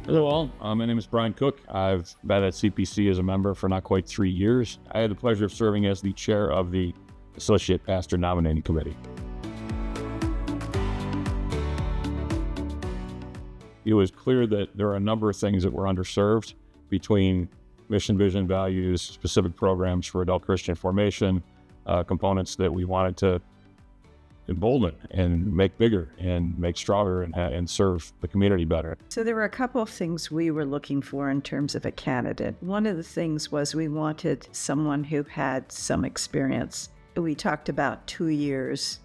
Hello all, my name is Brian Cook. I've been at CPC as a member for not quite 3 years. I had the pleasure of serving as the chair of the Associate Pastor Nominating Committee. It was clear that there are a number of things that were underserved between mission, vision, values, specific programs for adult Christian formation, components that we wanted to embolden and make bigger and make stronger and serve the community better. So there were a couple of things we were looking for in terms of a candidate. One of the things was we wanted someone who had some experience. We talked about 2 years,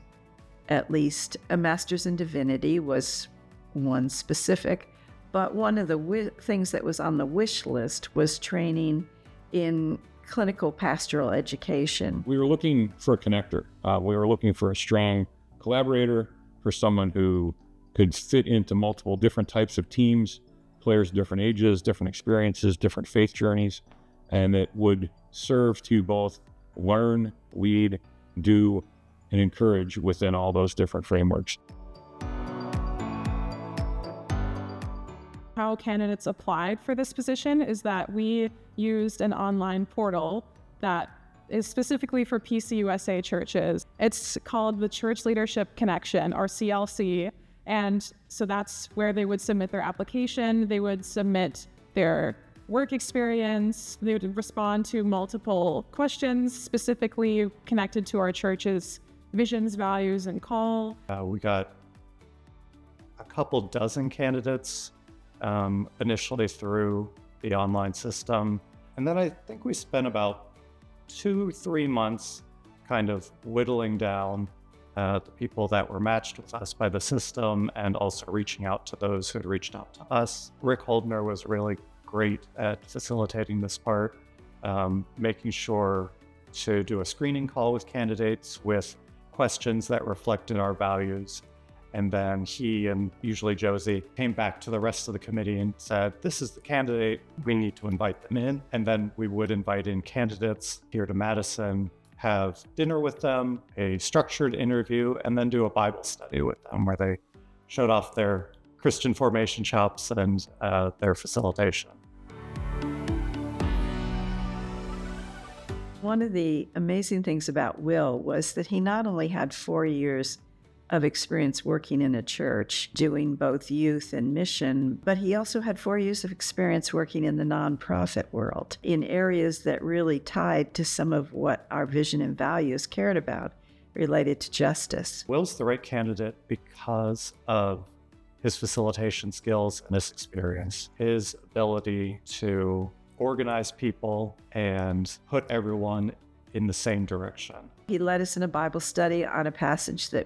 at least. A master's in divinity was one specific, but one of the things that was on the wish list was training in clinical pastoral education. We were looking for a connector. We were looking for a strong collaborator, for someone who could fit into multiple different types of teams, players, different ages, different experiences, different faith journeys, and that would serve to both learn, lead, do, and encourage within all those different frameworks. How candidates applied for this position is that we used an online portal that is specifically for PCUSA churches. It's called the Church Leadership Connection, or CLC, and so that's where they would submit their application, they would submit their work experience, they would respond to multiple questions specifically connected to our church's visions, values, and call. We got a couple dozen candidates initially through the online system. And then I think we spent about 2-3 months kind of whittling down the people that were matched with us by the system and also reaching out to those who had reached out to us. Rick Holdner was really great at facilitating this part, making sure to do a screening call with candidates with questions that reflected our values. And then he and usually Josie came back to the rest of the committee and said, this is the candidate, we need to invite them in. And then we would invite in candidates here to Madison, have dinner with them, a structured interview, and then do a Bible study with them where they showed off their Christian formation chops and their facilitation. One of the amazing things about Will was that he not only had 4 years of experience working in a church, doing both youth and mission, but he also had 4 years of experience working in the nonprofit world in areas that really tied to some of what our vision and values cared about related to justice. Will's the right candidate because of his facilitation skills and his experience, his ability to organize people and put everyone in the same direction. He led us in a Bible study on a passage that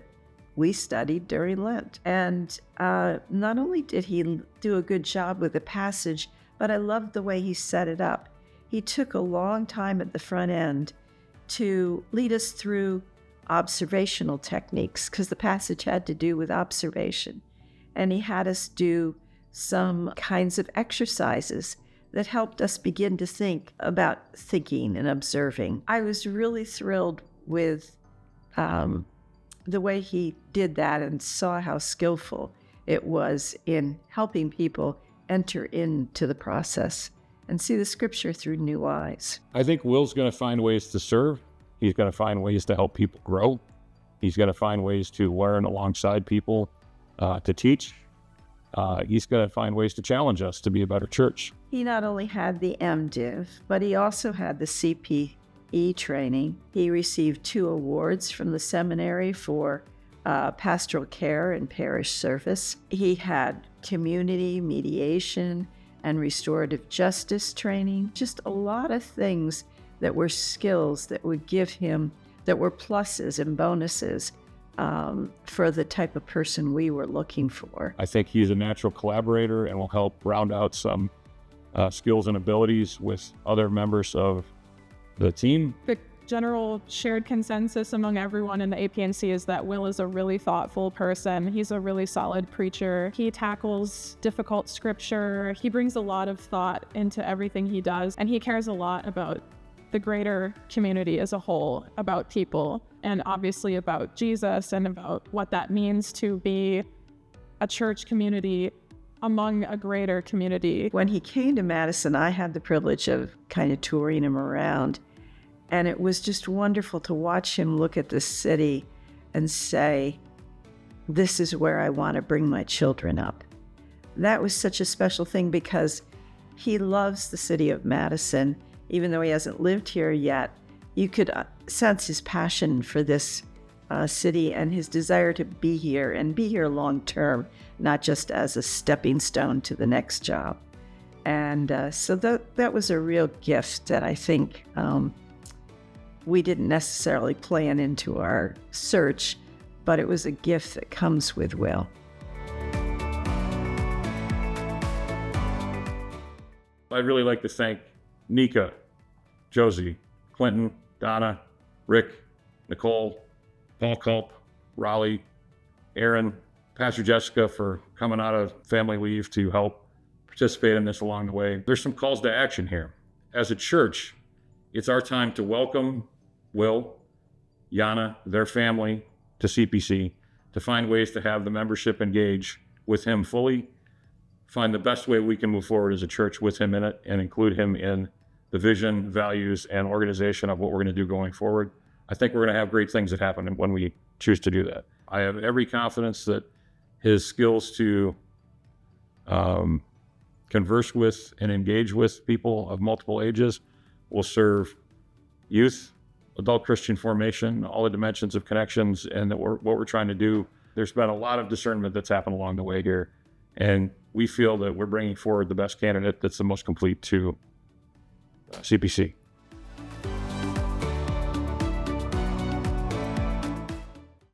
we studied during Lent. And not only did he do a good job with the passage, but I loved the way he set it up. He took a long time at the front end to lead us through observational techniques, because the passage had to do with observation. And he had us do some kinds of exercises that helped us begin to think about thinking and observing. I was really thrilled with the way he did that and saw how skillful it was in helping people enter into the process and see the scripture through new eyes. I think Will's going to find ways to serve. He's going to find ways to help people grow. He's going to find ways to learn alongside people, to teach. He's going to find ways to challenge us to be a better church. He not only had the MDiv, but he also had the CPE training. He received 2 awards from the seminary for pastoral care and parish service. He had community mediation and restorative justice training, just a lot of things that were skills that would give him, that were pluses and bonuses for the type of person we were looking for. I think he's a natural collaborator and will help round out some skills and abilities with other members of the team. The general shared consensus among everyone in the APNC is that Will is a really thoughtful person. He's a really solid preacher. He tackles difficult scripture. He brings a lot of thought into everything he does, and he cares a lot about the greater community as a whole, about people, and obviously about Jesus and about what that means to be a church community among a greater community. When he came to Madison, I had the privilege of kind of touring him around, and it was just wonderful to watch him look at the city and say, this is where I want to bring my children up. That was such a special thing because he loves the city of Madison. Even though he hasn't lived here yet, you could sense his passion for this city and his desire to be here and be here long term, not just as a stepping stone to the next job. And so that was a real gift that I think we didn't necessarily plan into our search, but it was a gift that comes with Will. I'd really like to thank Nika, Josie, Clinton, Donna, Rick, Nicole, Paul Culp, Raleigh, Aaron, Pastor Jessica for coming out of family leave to help participate in this along the way. There's some calls to action here. As a church, it's our time to welcome Will, Yana, their family to CPC, to find ways to have the membership engage with him fully, find the best way we can move forward as a church with him in it, and include him in the vision, values, and organization of what we're going to do going forward. I think we're going to have great things that happen when we choose to do that. I have every confidence that his skills to converse with and engage with people of multiple ages will serve youth, adult Christian formation, all the dimensions of connections, and that what we're trying to do. There's been a lot of discernment that's happened along the way here, and we feel that we're bringing forward the best candidate that's the most complete to CPC.